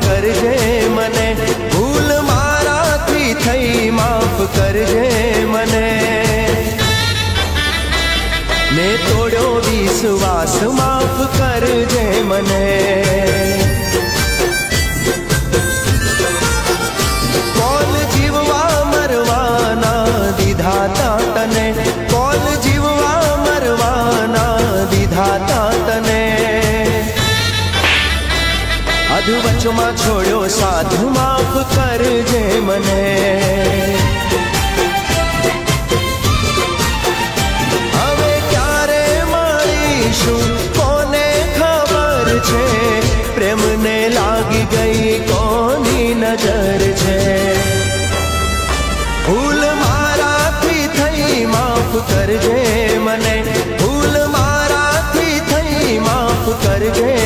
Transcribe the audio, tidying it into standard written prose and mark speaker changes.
Speaker 1: કરજે મને, ભૂલ મારાથી થઈ માફ કરજે મને। મેં તોડ્યો વિશ્વાસ, માફ કરજે મને। કોલ જીવવા મરવાના દીધાતા તને, કોલ જીવવા મરવાના દીધાતા તને। અધવચમાં છોડ્યો સાથ, માફ કરજે મને। હવે ક્યારે મળીશું કોને ખબર છે, પ્રેમને લાગી ગઈ કોની નજર છે। ભૂલ મારાથી થઈ માફ કરજે મને, ભૂલ મારાથી થઈ માફ કરજે